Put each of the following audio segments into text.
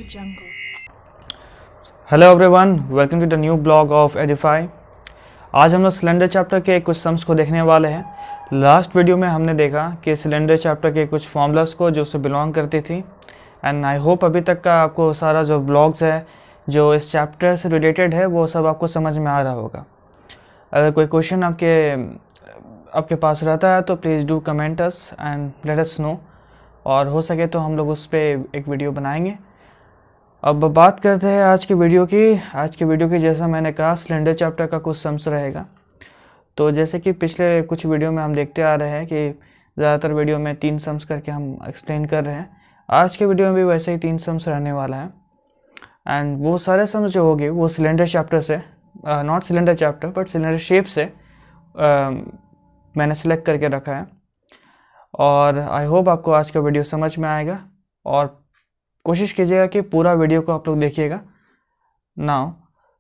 jungle. Hello everyone, welcome to the new blog of Edify. आज हम लोग cylinder chapter के कुछ सम्स को देखने वाले हैं। लास्ट वीडियो में हमने देखा कि सिलेंडर चैप्टर के कुछ फॉर्मूलाज को जो उससे बिलोंग करती थी, एंड आई होप अभी तक का आपको सारा जो ब्लॉग्स है जो इस चैप्टर से रिलेटेड है वो सब आपको समझ में आ रहा होगा। अगर कोई क्वेश्चन आपके पास रहता है तो please do comment us and let us know, और हो सके तो हम लोग उस पर एक वीडियो बनाएंगे। अब बात करते हैं आज की वीडियो की। जैसा मैंने कहा, सिलेंडर चैप्टर का कुछ सम्स रहेगा। तो जैसे कि पिछले कुछ वीडियो में हम देखते आ रहे हैं कि ज़्यादातर वीडियो में 3 सम्स करके हम एक्सप्लेन कर रहे हैं। आज के वीडियो में भी वैसे ही 3 सम्स रहने वाला है, एंड वो सारे सम्स जो होंगे वो सिलेंडर चैप्टर से, not cylinder chapter but cylinder shape से मैंने सेलेक्ट करके रखा है। और आई होप आपको आज का वीडियो समझ में आएगा, और कोशिश कीजिएगा कि पूरा वीडियो को आप लोग देखिएगा। Now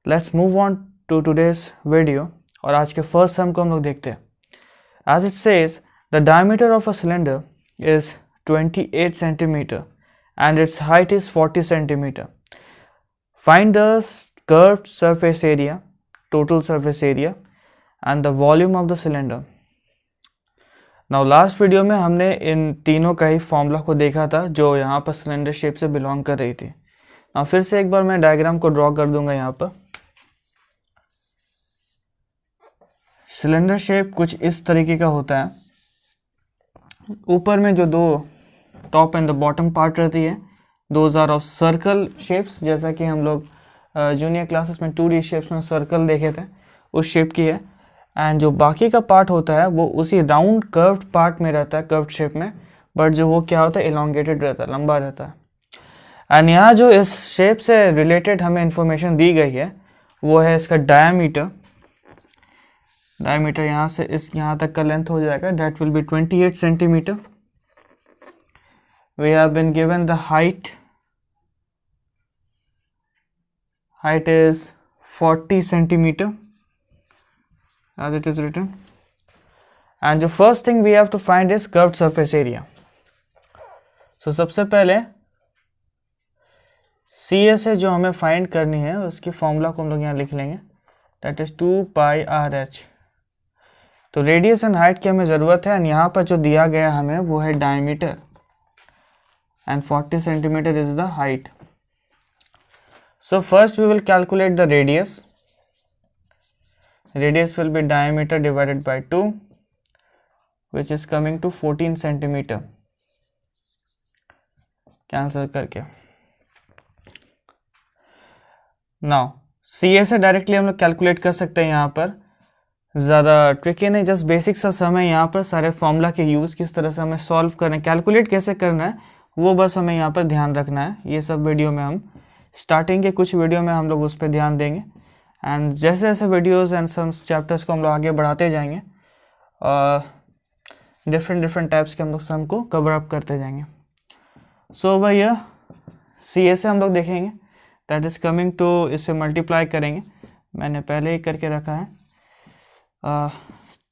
let's move on to today's video, और आज के फर्स्ट सम को हम लोग देखते हैं। As it says, the diameter of a cylinder is 28 centimetre and its height is 40 centimetre. Find the curved surface area, total surface area and the volume of the cylinder. Now last video में हमने इन तीनों का ही formula को देखा था जो यहाँ पर सिलेंडर शेप से बिलोंग कर रही थी। नाउ फिर से एक बार मैं डायग्राम को ड्रॉ कर दूंगा। यहाँ पर सिलेंडर शेप कुछ इस तरीके का होता है। ऊपर में जो दो top and the bottom part रहती है, those are of circle shapes, जैसा कि हम लोग जूनियर क्लासेस में 2D शेप्स में सर्कल देखे थे, उस शेप की है। एंड जो बाकी का पार्ट होता है वो उसी राउंड कर्व्ड पार्ट में रहता है, कर्व्ड शेप में, बट जो वो क्या होता है, एलोंगेटेड रहता है, लंबा रहता है। एंड यहाँ जो इस शेप से रिलेटेड हमें इंफॉर्मेशन दी गई है वो है इसका डायमीटर। यहाँ से यहाँ तक का लेंथ हो जाएगा, that will be 28 centimetre. We have been given the height is 40 centimetre as it is written, and the first thing we have to find is curved surface area. So सबसे पहले CA से जो हमें find करनी है उसकी formula को हम लोग यहाँ लिख लेंगे, that is 2 pi RH। तो रेडियस एंड हाइट की हमें ज़रूरत है, एंड यहाँ पर जो दिया गया हमें वो है diameter, and 40 centimetre is the height. So first we will calculate the radius. Radius will be diameter divided by 2, which is coming to 14 centimeter, cancel करके। Now CA से डायरेक्टली हम लोग कैलकुलेट कर सकते हैं। यहाँ पर ज़्यादा ट्रिकी नहीं, जस्ट बेसिक सा हमें यहाँ पर सारे फॉर्मूला के यूज़ किस तरह से हमें सॉल्व करना है, कैलकुलेट कैसे करना है, वो बस हमें यहाँ पर ध्यान रखना है। ये सब वीडियो में हम स्टार्टिंग के कुछ वीडियो में हम लोग उस पर ध्यान देंगे, एंड जैसे जैसे वीडियोस एंड सम चैप्टर्स को हम लोग आगे बढ़ाते जाएंगे, डिफरेंट टाइप्स के हम लोग सम को कवर अप करते जाएंगे। सो भैया CA से हम लोग देखेंगे, दैट इज़ कमिंग टू, इससे मल्टीप्लाई करेंगे, मैंने पहले ही करके रखा है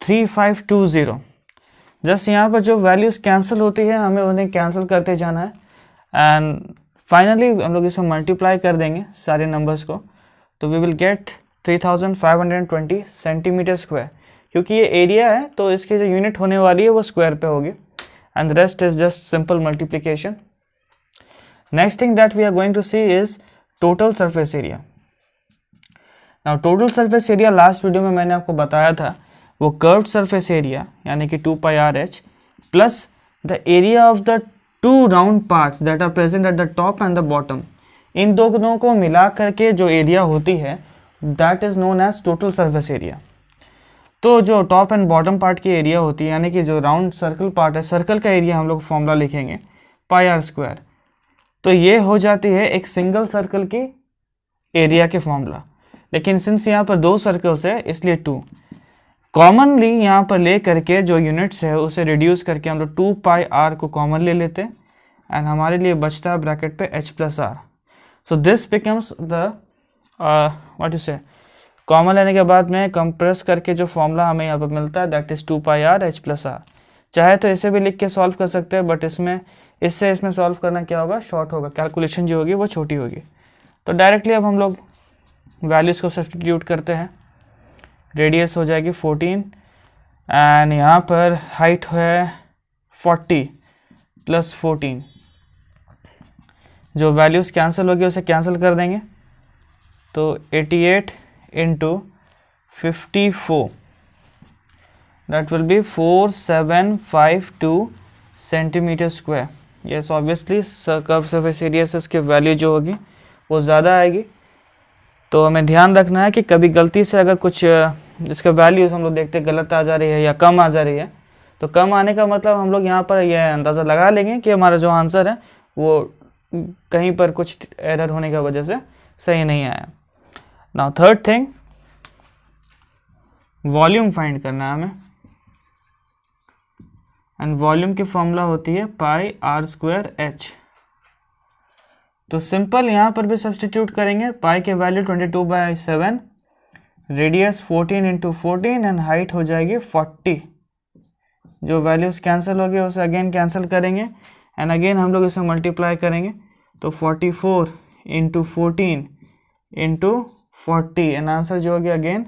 3520। जस्ट यहाँ पर जो वैल्यूज़ कैंसिल होती है हमें उन्हें कैंसिल करते जाना है, एंड फाइनली हम लोग इसमें मल्टीप्लाई कर देंगे सारे नंबर्स को, तो we will get 3520 centimetre square. क्योंकि ये एरिया है तो इसकी जो यूनिट होने वाली है वो स्क्वायर पे होगी, and the rest is just simple multiplication. Next thing that we are going to see is total surface area. Now total surface area last video में मैंने आपको बताया था, वो कर्व्ड सरफेस एरिया यानी कि 2 pi RH plus the area of the 2 round parts that are present at the top and the bottom. इन दोनों को मिला करके जो एरिया होती है that is known as total surface area. तो जो टॉप एंड बॉटम पार्ट की एरिया होती है, यानी कि जो राउंड सर्कल पार्ट है, सर्कल का एरिया हम लोग फॉर्मूला लिखेंगे पाई आर स्क्वायर। तो ये हो जाती है एक सिंगल सर्कल की एरिया के फॉर्मूला, लेकिन सिंस यहाँ पर 2 सर्कल्स है इसलिए 2 कॉमनली यहाँ पर ले करके जो यूनिट्स है उसे रिड्यूस करके हम लोग 2 pi r को कॉमन ले लेते हैं, एंड हमारे लिए बचता है ब्रैकेट पे h plus R. So this becomes the what you say, common लेने के बाद में कंप्रेस करके जो फॉर्मूला हमें यहाँ पर मिलता है that is 2 pi r h plus R. चाहे तो इसे भी लिख के सॉल्व कर सकते हैं, बट इसमें सॉल्व करना क्या होगा, शॉर्ट होगा, कैलकुलेशन जो होगी वो छोटी होगी। तो डायरेक्टली अब हम लोग वैल्यूज़ को सब्स्टिट्यूट करते हैं। रेडियस हो जाएगी 14 एंड यहाँ पर हाइट है 40 + 14। जो वैल्यूज़ कैंसिल होगी उसे कैंसिल कर देंगे, तो 88 × 54 that will be 4752 centimetre square. Yes obviously curve surface area से इसकी वैल्यू जो होगी वो ज़्यादा आएगी। तो हमें ध्यान रखना है कि कभी गलती से अगर कुछ इसका वैल्यूज़ हम लोग देखते गलत आ जा रही है या कम आ जा रही है, तो कम आने का मतलब हम लोग यहाँ पर यह अंदाज़ा लगा लेंगे कि हमारा जो आंसर है वो कहीं पर कुछ एरर होने की वजह से सही नहीं आया। Now third thing, volume find करना है हमें, एंड वॉल्यूम की फॉर्मूला होती है πr²h। तो सिंपल यहाँ पर भी सब्स्टिट्यूट करेंगे। पाई के वैल्यू 22/7, रेडियस 14 × 14 एंड हाइट हो जाएगी 40। जो वैल्यूज़ कैंसिल होगी उसे अगेन कैंसिल करेंगे एंड अगेन हम लोग इसे मल्टीप्लाई करेंगे, तो 44 × 14 × 40 एंड आंसर जो होगी अगेन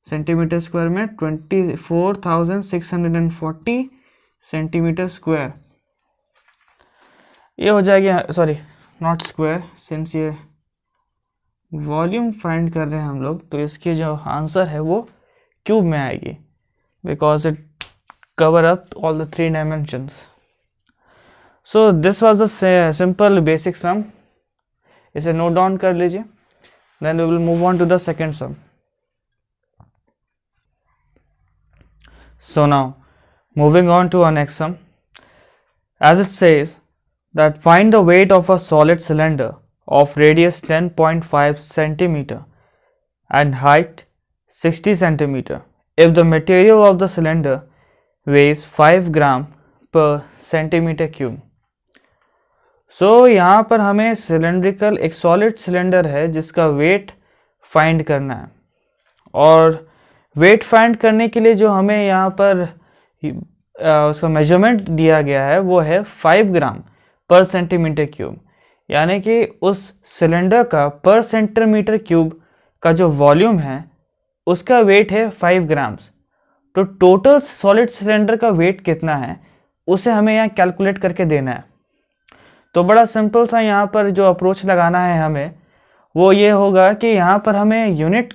सेंटीमीटर स्क्वायर में 24,640 सेंटीमीटर स्क्वायर। ये हो जाएगी, सॉरी नॉट स्क्वायर, सिंस ये वॉल्यूम फाइंड कर रहे हैं हम लोग, तो इसकी जो आंसर है वो क्यूब में आएगी, because it cover up all the 3 dimensions. So this was the simple basic sum. इसे नोट डाउन कर लीजिए, then we will move on to the second sum. So now moving on to our next sum, as it says that find the weight of a solid cylinder of radius 10.5 centimeter and height 60 centimeter if the material of the cylinder weighs 5 gram per centimeter cube। So यहाँ पर हमें cylindrical एक solid cylinder है जिसका weight find करना है, और wait find करने के लिए जो हमें यहाँ पर उसका मेजरमेंट दिया गया है वो है 5 ग्राम पर सेंटीमीटर क्यूब, यानी कि उस सिलेंडर का पर सेंटीमीटर क्यूब का जो वॉल्यूम है उसका वेट है 5 ग्राम्स। तो टोटल सॉलिड सिलेंडर का वेट कितना है उसे हमें यहाँ कैलकुलेट करके देना है। तो बड़ा सिंपल सा यहाँ पर जो अप्रोच लगाना है हमें वो ये होगा कि यहाँ पर हमें यूनिट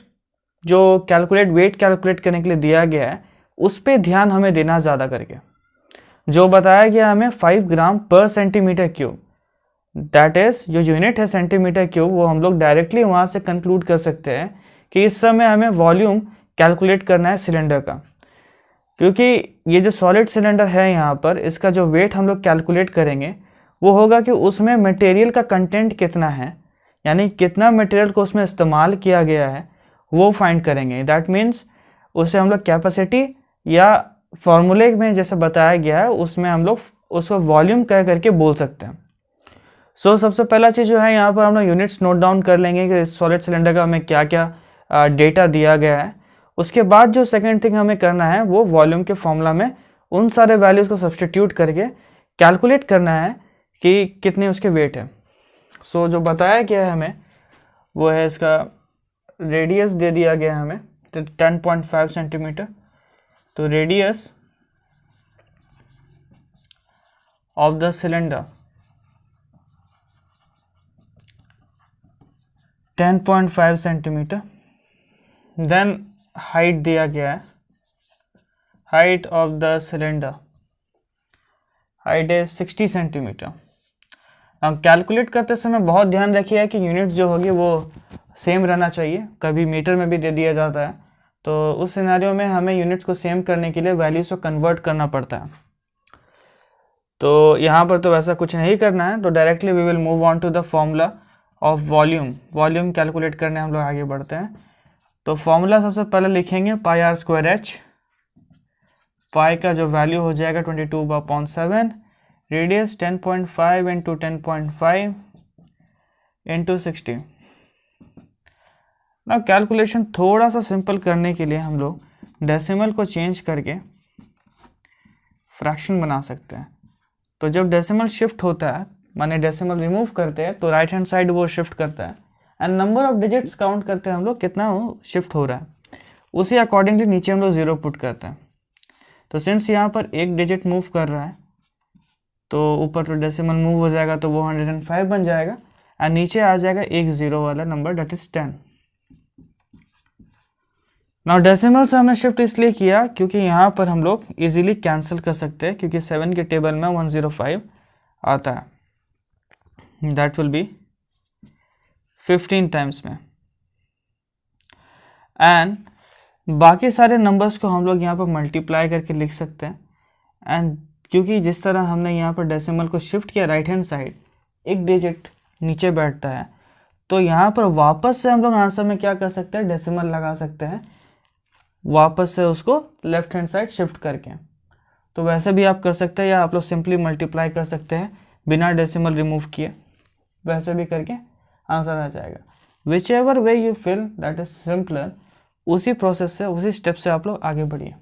जो वेट कैलकुलेट करने के लिए दिया गया है उस पे ध्यान हमें देना ज़्यादा करके। जो बताया गया हमें 5 ग्राम पर सेंटीमीटर क्यूब, दैट इज़ जो यूनिट है सेंटीमीटर क्यूब, वो हम लोग डायरेक्टली वहाँ से कंक्लूड कर सकते हैं कि इस समय हमें वॉल्यूम कैलकुलेट करना है सिलेंडर का, क्योंकि ये जो सॉलिड सिलेंडर है यहाँ पर इसका जो वेट हम लोग कैलकुलेट करेंगे वो होगा कि उसमें मटेरियल का कंटेंट कितना है, यानी कितना मटेरियल को उसमें इस्तेमाल किया गया है वो फाइंड करेंगे। दैट मीन्स उसे हम लोग कैपेसिटी या फॉर्मूले में जैसे बताया गया है उसमें हम लोग उसको वॉल्यूम कह करके बोल सकते हैं। सो सबसे पहला चीज़ जो है यहाँ पर हम लोग यूनिट्स नोट डाउन कर लेंगे कि इस सॉलिड सिलेंडर का हमें क्या क्या डेटा दिया गया है। उसके बाद जो सेकेंड थिंग हमें करना है वो वॉल्यूम के फॉर्मूला में उन सारे वैल्यूज़ को सब्स्टिट्यूट करके कैलकुलेट करना है कि कितने उसके वेट है। सो जो बताया गया है हमें वो है, इसका रेडियस दे दिया गया है हमें 10.5 सेंटीमीटर। तो radius of the cylinder 10.5 centimetre. Then height दिया गया है, height of the cylinder height है 60 सेंटीमीटर। अब कैलकुलेट करते समय बहुत ध्यान रखिए कि यूनिट जो होगी वो सेम रहना चाहिए, कभी मीटर में भी दे दिया जाता है, तो उस सिनेरियो में हमें यूनिट्स को सेम करने के लिए वैल्यूज़ को कन्वर्ट करना पड़ता है। तो यहाँ पर तो वैसा कुछ नहीं करना है, तो directly we will move on to the formula of volume calculate करने हम लोग आगे बढ़ते हैं। तो फॉर्मूला सबसे पहले लिखेंगे πr²h। पाई का जो वैल्यू हो जाएगा 22/7, रेडियस 10.5 × 10.5 × 60। ना कैलकुलेशन थोड़ा सा सिंपल करने के लिए हम लोग डेसिमल को चेंज करके फ्रैक्शन बना सकते हैं। तो जब डेसिमल शिफ्ट होता है, माने डेसिमल रिमूव करते हैं, तो राइट हैंड साइड वो शिफ्ट करता है and number of digits count करते हैं हम लोग कितना वो शिफ्ट हो रहा है, उसी अकॉर्डिंगली नीचे हम लोग 0 पुट करते हैं। तो सिंस यहाँ पर एक डिजिट मूव कर रहा है तो ऊपर तो डेसिमल मूव हो जाएगा तो वो 105 बन जाएगा एंड नीचे आ जाएगा एक 0 वाला number, that is 10। Now decimal से हमने शिफ्ट इसलिए किया क्योंकि यहाँ पर हम लोग इजीली कैंसिल कर सकते हैं, क्योंकि 7 के टेबल में 105 आता है, दैट विल बी 15 टाइम्स में। एंड बाकी सारे नंबर्स को हम लोग यहाँ पर मल्टीप्लाई करके लिख सकते हैं। एंड क्योंकि जिस तरह हमने यहाँ पर डेसिमल को शिफ्ट किया राइट हैंड साइड, एक डिजिट नीचे बैठता है, तो यहाँ पर वापस से हम लोग आंसर में क्या कर सकते हैं, डेसिमल लगा सकते हैं, वापस से उसको लेफ्ट हैंड साइड शिफ्ट करके। तो वैसे भी आप कर सकते हैं, या आप लोग सिंपली मल्टीप्लाई कर सकते हैं बिना डेसिमल रिमूव किए, वैसे भी करके आंसर आ जाएगा। Which ever way you feel that is simpler, उसी प्रोसेस से, उसी स्टेप से आप लोग आगे बढ़िए।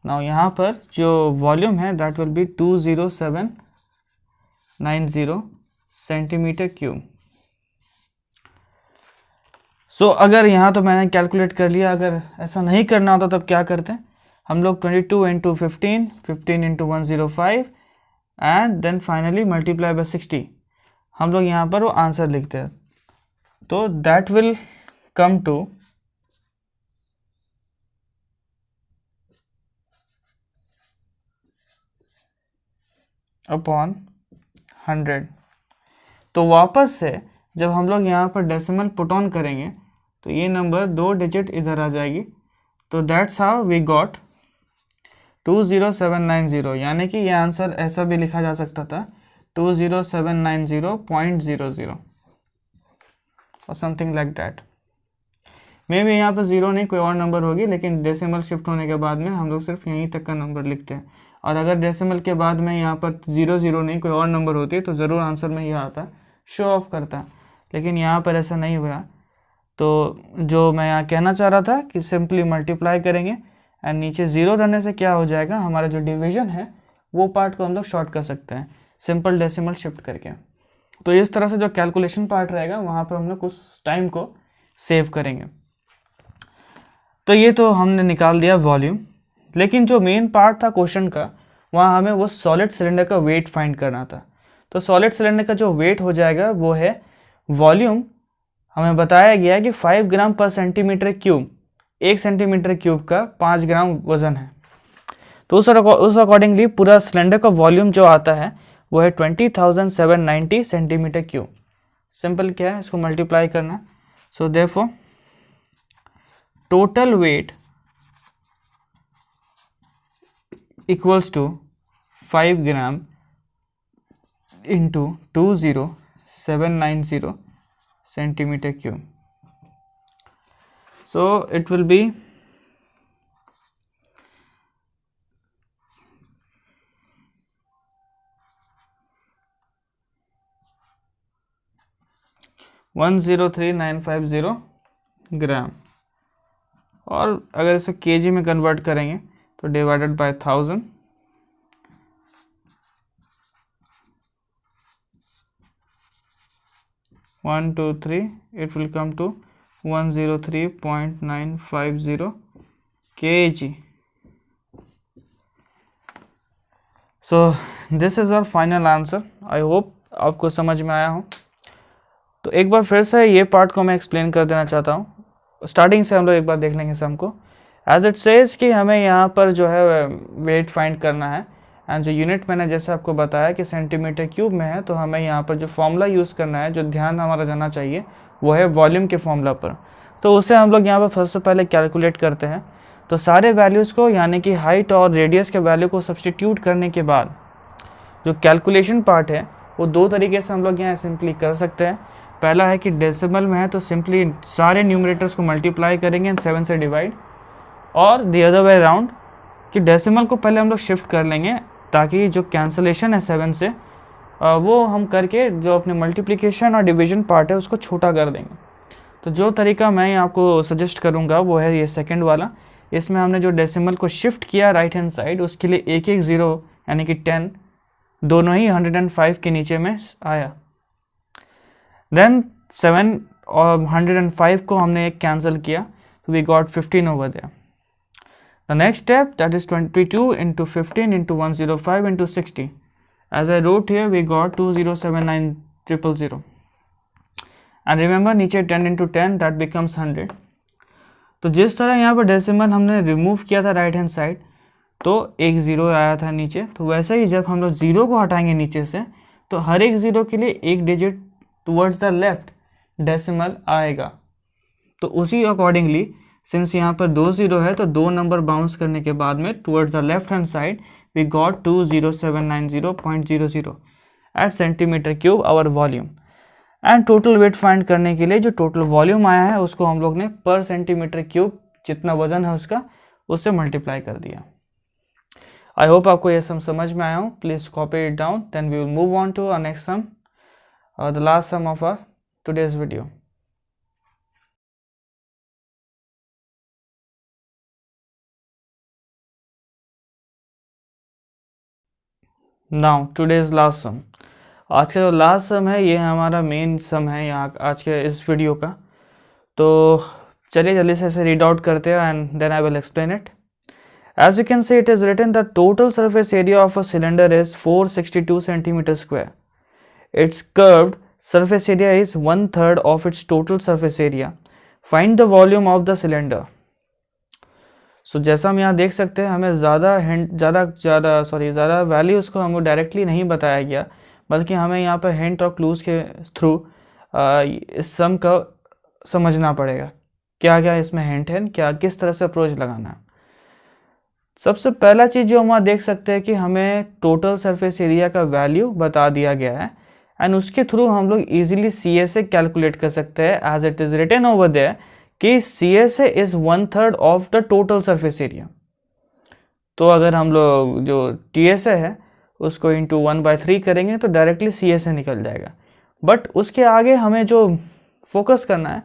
नाउ यहाँ पर जो वॉल्यूम है that will be 20790 centimetre cube. So अगर यहाँ तो मैंने कैलकुलेट कर लिया, अगर ऐसा नहीं करना होता तब क्या करते हैं हम लोग, 22 into 15, 15 into 105 and then finally multiply by 60, हम लोग यहाँ पर वो आंसर लिखते हैं। तो that will come two upon 100। तो वापस से जब हम लोग यहाँ पर डेसिमल पुट ऑन करेंगे तो ये नंबर 2 डिजिट इधर आ जाएगी। तो दैट्स हाउ वी गॉट 20790, यानी कि ये आंसर ऐसा भी लिखा जा सकता था 20790.00 और something like that. May be यहाँ पर 0 नहीं, कोई और नंबर होगी, लेकिन डेसिमल शिफ्ट होने के बाद में हम लोग सिर्फ यहीं तक का नंबर लिखते हैं। और अगर डेसिमल के बाद में यहाँ पर 0 नहीं कोई और नंबर होती तो ज़रूर आंसर में यह आता, शो ऑफ करता, लेकिन यहाँ पर ऐसा नहीं हुआ। तो जो मैं यहाँ कहना चाह रहा था कि सिंपली मल्टीप्लाई करेंगे एंड नीचे 0 रहने से क्या हो जाएगा, हमारा जो डिवीजन है वो पार्ट को हम लोग शॉर्ट कर सकते हैं सिंपल डेसिमल शिफ्ट करके। तो इस तरह से जो कैलकुलेशन पार्ट रहेगा वहाँ पर हम लोग उस टाइम को सेव करेंगे। तो ये तो हमने निकाल दिया वॉल्यूम, लेकिन जो मेन पार्ट था क्वेश्चन का, वहाँ हमें वो सॉलिड सिलेंडर का वेट फाइंड करना था। तो सॉलिड सिलेंडर का जो वेट हो जाएगा वो है वॉल्यूम, हमें बताया गया कि 5 ग्राम पर सेंटीमीटर क्यूब, 1 सेंटीमीटर क्यूब का 5 ग्राम वजन है। तो उस अकॉर्डिंगली पूरा सिलेंडर का वॉल्यूम जो आता है वो है 20,790 सेंटीमीटर क्यूब। सिंपल क्या है, इसको मल्टीप्लाई करना। So therefore total weight equals to 5 gram into 20790 centimeter cube. So it will be 103,950 gram, और अगर इसे केजी में कन्वर्ट करेंगे तो divided by 1000, one two three, it will come to 103.950 kg. So this is our final answer. I hope आपको समझ में आया हो। तो एक बार फिर से ये पार्ट को मैं एक्सप्लेन कर देना चाहता हूँ, स्टार्टिंग से हम लोग एक बार देख लेंगे सम को। एज इट सेज कि हमें यहाँ पर जो है वेट फाइंड करना है, एंड जो यूनिट मैंने जैसे आपको बताया कि सेंटीमीटर क्यूब में है, तो हमें यहाँ पर जो फॉर्मूला यूज़ करना है, जो ध्यान हमारा जाना चाहिए वो है वॉल्यूम के फॉर्मूला पर। तो उसे हम लोग यहाँ पर सबसे पहले कैलकुलेट करते हैं। तो सारे वैल्यूज़ को, यानी कि हाइट और रेडियस के वैल्यू को सब्सटीट्यूट करने के बाद जो कैलकुलेशन पार्ट है वो 2 तरीके से हम लोग यहाँ सिंपली कर सकते हैं। पहला है कि डेसिमल में है तो सिंपली सारे न्यूमरेटर्स को मल्टीप्लाई करेंगे एंड 7 से डिवाइड, और द अदर वे अराउंड कि डेसिमल को पहले हम लोग शिफ्ट कर लेंगे ताकि जो कैंसलेशन है 7 से वो हम करके जो अपने मल्टीप्लिकेशन और डिवीजन पार्ट है उसको छोटा कर देंगे। तो जो तरीका मैं आपको सजेस्ट करूंगा वो है ये सेकंड वाला, इसमें हमने जो डेसिमल को शिफ्ट किया राइट हैंड साइड, उसके लिए एक एक ज़ीरो यानी कि 10 दोनों ही 105 के नीचे में आया। देन 7 और 105 को हमने एक कैंसिल किया, तो we got 15 over there. The next step that is 22 into 15 into 105 into 60। As I wrote here we got 2079000। And remember नीचे 10 इंटू 10 दैट बिकम्स 100। तो जिस तरह यहाँ पर डेसिमल हमने रिमूव किया था राइट हैंड साइड, तो एक ज़ीरो आया था नीचे, तो वैसे ही जब हम लोग ज़ीरो को हटाएंगे नीचे से, तो हर एक ज़ीरो के लिए एक digit towards the left decimal आएगा। तो उसी अकॉर्डिंगली सिंस यहाँ पर 2 ज़ीरो है, तो 2 नंबर बाउंस करने के बाद में towards the left hand side we got 20790.00 eight centimetre cube our volume. And total weight find करने के लिए जो टोटल वॉल्यूम आया है उसको हम लोग ने पर सेंटीमीटर क्यूब जितना वजन है उसका, उससे मल्टीप्लाई कर दिया। आई होप आपको ये सम समझ में आया हो। Please copy it down, then we will move on to our next sum, the last sum of our today's video. Now today's last sum. आज का जो लास्ट सम है ये हमारा मेन सम है यहाँ आज के इस वीडियो का। तो चलिए जल्दी से इसे रीड आउट करते हैं and then I will explain it. As you can see, it is written the total surface area of a cylinder is 462 centimeters square. Its curved surface area is 1/3 of its total surface area. Find the volume of the cylinder. So जैसा हम यहाँ देख सकते हैं, हमें ज़्यादा value उसको हमको डायरेक्टली नहीं बताया गया, बल्कि हमें यहाँ पर हिंट और क्लूज के थ्रू इस सम का समझना पड़ेगा क्या क्या इसमें हिंट है, क्या किस तरह से अप्रोच लगाना है। सबसे पहला चीज़ जो हम वहाँ देख सकते हैं कि हमें टोटल सरफेस एरिया का वैल्यू बता दिया गया है एंड उसके थ्रू हम लोग इजीली CSA कैलकुलेट कर सकते हैं as it is written over there कि CSA is 1/3 of the total surface area. तो अगर हम लोग जो TSA है उसको इंटू 1/3 करेंगे तो डायरेक्टली CSA निकल जाएगा। बट उसके आगे हमें जो फोकस करना है,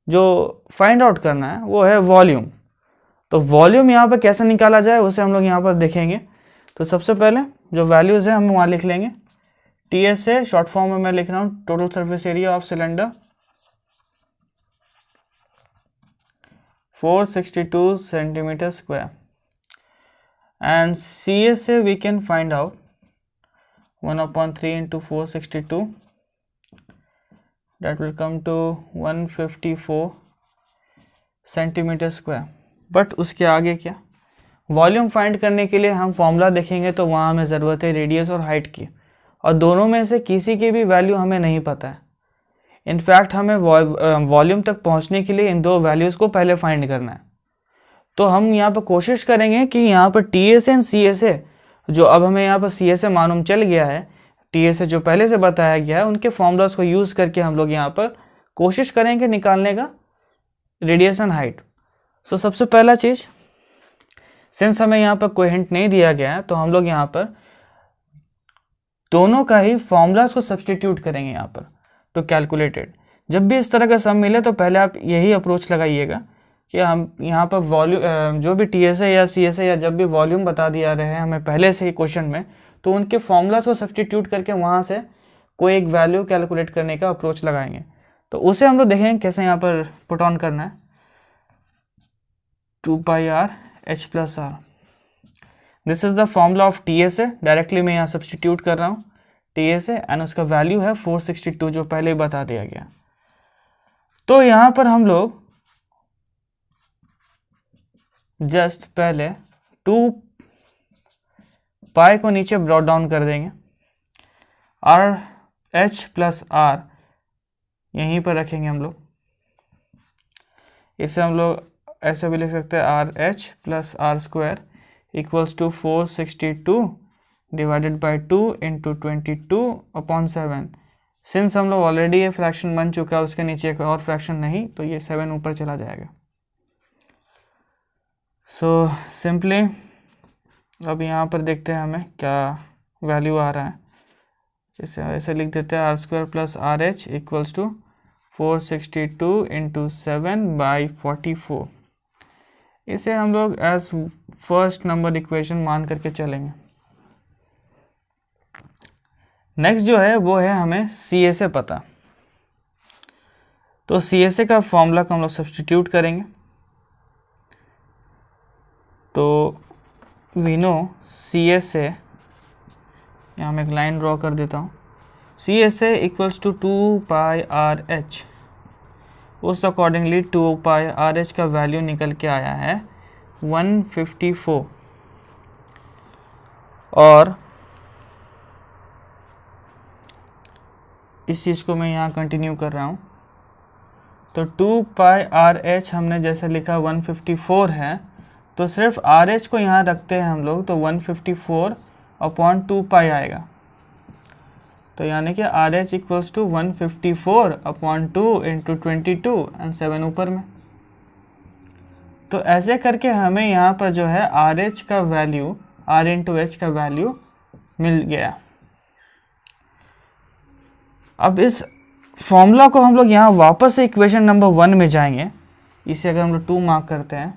जो फाइंड आउट करना है, वो है वॉल्यूम। तो वॉल्यूम यहाँ पर कैसे निकाला जाए उसे हम लोग यहाँ पर देखेंगे। तो सबसे पहले जो वैल्यूज़ है हम वहाँ लिख लेंगे। TSA शॉर्ट फॉर्म में मैं लिख रहा हूँ total surface area of cylinder 462 centimetre square and CSA we can find out 1/3 into 462 that will come to 154 centimetre square. But उसके आगे क्या, वॉल्यूम फाइंड करने के लिए हम फॉर्मूला देखेंगे तो वहाँ हमें ज़रूरत है रेडियस और हाइट की, और दोनों में से किसी की भी वैल्यू हमें नहीं पता है। इनफैक्ट हमें वॉल्यूम तक पहुँचने के लिए इन दो वैल्यूज़ को पहले फाइंड करना है। तो हम यहाँ पर कोशिश करेंगे कि यहाँ पर TSA एंड CSA, जो अब हमें यहाँ पर CSA मालूम चल गया है, TSA जो पहले से बताया गया है, उनके फॉर्मूलाज को यूज़ करके हम लोग यहाँ पर कोशिश करेंगे निकालने का रेडियस एंड हाइट। सो सबसे पहला चीज़, सिंस हमें यहाँ पर कोई हिंट नहीं दिया गया है, तो हम लोग यहाँ पर दोनों का ही फॉर्मूलाज को सब्सटीट्यूट करेंगे यहाँ पर टू कैलकुलेटेड। जब भी इस तरह का सम मिले तो पहले आप यही अप्रोच लगाइएगा कि हम यहाँ पर वॉल्यूम जो भी TSA या CSA या जब भी वॉल्यूम बता दिया रहे हैं हमें पहले से ही क्वेश्चन में, तो उनके फॉर्मूलाज को सब्सटीट्यूट करके वहाँ से कोई एक वैल्यू कैलकुलेट करने का अप्रोच लगाएंगे। तो उसे हम लोग देखेंगे कैसे यहाँ पर पुट ऑन करना है। 2πr h plus r, this is the formula of TSA। Directly मैं यहाँ सब्सटीट्यूट कर रहा हूँ TSA एंड उसका वैल्यू है 462 जो पहले ही बता दिया गया। तो यहाँ पर हम लोग जस्ट पहले 2π को नीचे ब्रॉट डाउन कर देंगे, r h प्लस r यहीं पर रखेंगे हम लोग। इसे हम लोग ऐसे भी लिख सकते हैं RH plus R square equals to 462 divided by 2 into 22/7। Since हम लोग ऑलरेडी ये फ्रैक्शन बन चुका है, उसके नीचे एक और फ्रैक्शन नहीं, तो ये 7 ऊपर चला जाएगा। सो सिंपली अब यहाँ पर देखते हैं हमें क्या वैल्यू आ रहा है। इसे ऐसे लिख देते हैं R square plus RH equals to 462 into 7/44 इसे हम लोग एज फर्स्ट नंबर इक्वेशन मान करके चलेंगे। नेक्स्ट जो है वो है हमें CSA पता, तो CSA का फॉर्मूला को हम लोग सब्सटीट्यूट करेंगे। तो वी नो CSA, यहाँ मैं एक लाइन ड्रॉ कर देता हूँ, CSA इक्वल्स टू 2πRH। उस अकॉर्डिंगली 2πRH का वैल्यू निकल के आया है 154, और इस चीज़ को मैं यहाँ कंटिन्यू कर रहा हूँ। तो 2πRH हमने जैसे लिखा 154 है, तो सिर्फ RH को यहाँ रखते हैं हम लोग, तो 154/2π आएगा। तो यानी कि RH equals to 154/2 into 22 and 7 ऊपर में। तो ऐसे करके हमें यहाँ पर जो है RH का वैल्यू, R इंटू H का वैल्यू मिल गया। अब इस फॉर्मूला को हम लोग यहाँ वापस से इक्वेशन नंबर 1 में जाएंगे। इसे अगर हम लोग 2 मार्क करते हैं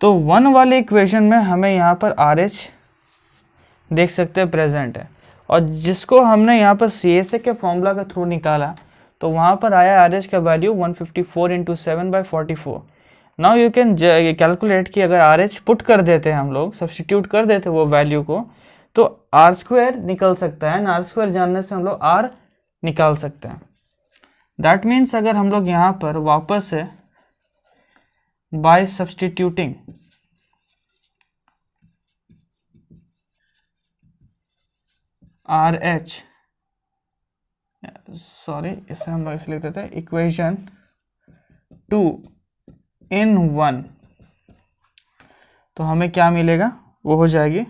तो 1 वाले इक्वेशन में हमें यहाँ पर RH देख सकते हैं प्रेजेंट है, और जिसको हमने यहाँ पर CSA के फॉर्मूला के थ्रू निकाला तो वहाँ पर आया RH का value 154 into 7/44। Now you can calculate कि अगर RH पुट कर देते हैं हम लोग, सब्सटीट्यूट कर देते वो वैल्यू को, तो R² निकल सकता है, ना R² जानने से हम लोग R निकाल सकते हैं। दैट मीन्स अगर हम लोग यहाँ पर वापस से बाय सब्सटीट्यूटिंग RH, सॉरी इसे हम लोग इसलिए लिख देते हैं इक्वेशन 2 in 1, तो हमें क्या मिलेगा, वो हो जाएगी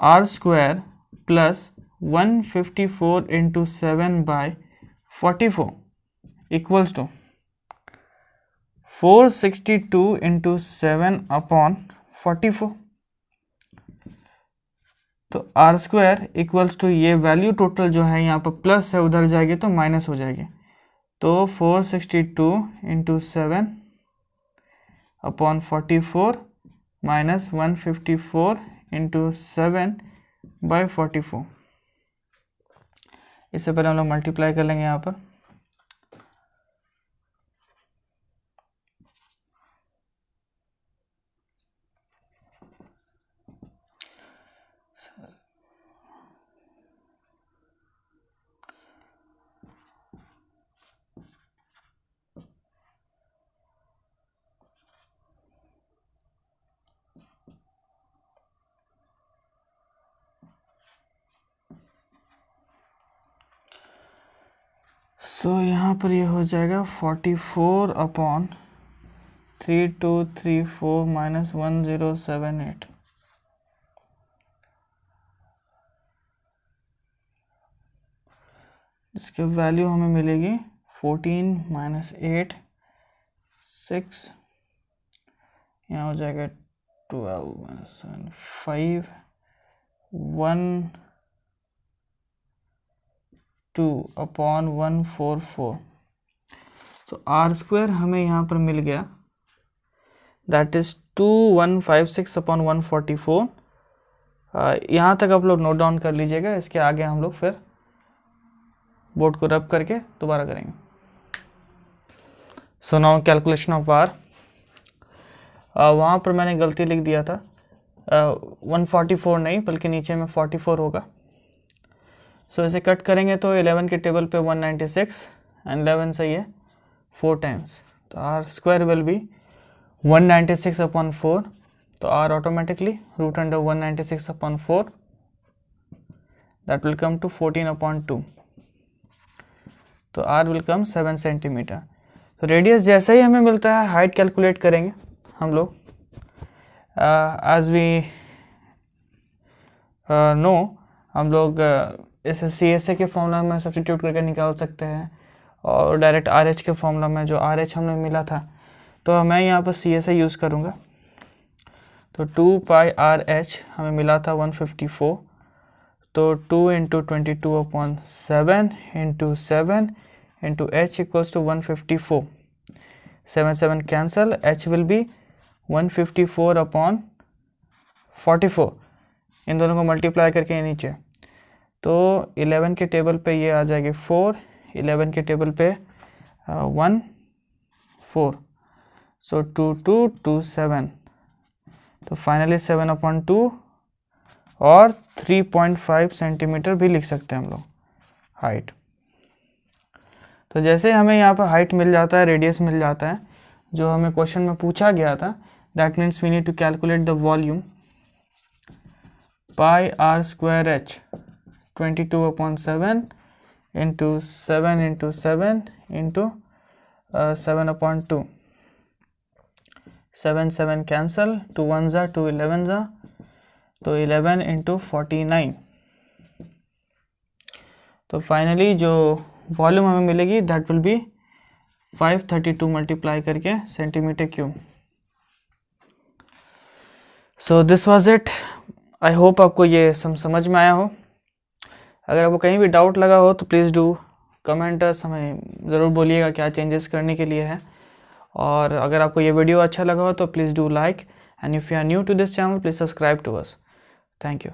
R² plus 154 into 7/44 equals to 462 into 7/44। तो R² इक्वल्स टू ये वैल्यू टोटल जो है यहाँ पर प्लस है, उधर जाएगी तो माइनस हो जाएगी। तो 462 इंटू 7/44 माइनस 154 इंटू 7/44। इससे पहले हम लोग मल्टीप्लाई कर लेंगे यहाँ पर। सो यहाँ पर ये हो जाएगा 44/3234 माइनस 1078। इसके वैल्यू हमें मिलेगी 14 माइनस 8 6, यहाँ हो जाएगा 12 माइनस 7 5 1 2/144। तो R² हमें यहाँ पर मिल गया, दैट इज 2156/144। यहाँ तक आप लोग नोट डाउन कर लीजिएगा, इसके आगे हम लोग फिर बोर्ड को रब करके दोबारा करेंगे। So now calculation of R, वहाँ पर मैंने गलती लिख दिया था, 144 नहीं बल्कि नीचे में 44 होगा। सो इसे कट करेंगे तो 11 के टेबल पे 196 एंड 11 सही है 4 टाइम्स, तो R² विल बी 196/4। तो R automatically √196/4, that will come to 14/2। तो R विल कम 7 सेंटीमीटर। तो रेडियस जैसा ही हमें मिलता है, हाइट कैलकुलेट करेंगे हम लोग। एज वी नो, हम लोग इसे CSA के फॉर्मूला में सब्स्टिट्यूट करके निकाल सकते हैं, और डायरेक्ट RH के फॉर्मूला में जो RH हमें मिला था, तो मैं यहाँ पर CSA यूज़ करूँगा। तो 2πRH हमें मिला था 154, तो 2 into 22/7 into 7 into H equals to 154। 7 7 cancel, h will be 154 upon 44, इन दोनों को मल्टीप्लाई करके नीचे, तो 11 के टेबल पे ये आ जाएगी 4, 11 के टेबल पे 1 4, सो 2 2 2 7, तो फाइनली 7 अपॉन 2 और 3.5 सेंटीमीटर भी लिख सकते हैं हम लोग हाइट। तो जैसे हमें यहाँ पर हाइट मिल जाता है, रेडियस मिल जाता है जो हमें क्वेश्चन में पूछा गया था, that means we need to calculate the volume pi R square H 22 upon 7 into 7 into 7 into 7 upon 2, 7 7 cancel, 2 1 ज़ा 2 11 ज़ा, तो 11 इंटू 49, तो फाइनली जो वॉल्यूम हमें मिलेगी दैट विल बी 532 मल्टीप्लाई करके centimetre cube. So this was it. I hope आपको ये समझ में आया हो। अगर आपको कहीं भी डाउट लगा हो तो प्लीज़ डू कमेंटर्स, हमें ज़रूर बोलिएगा क्या चेंजेस करने के लिए है। और अगर आपको ये वीडियो अच्छा लगा हो तो please do like, and if you are new to this channel please subscribe to us. Thank you.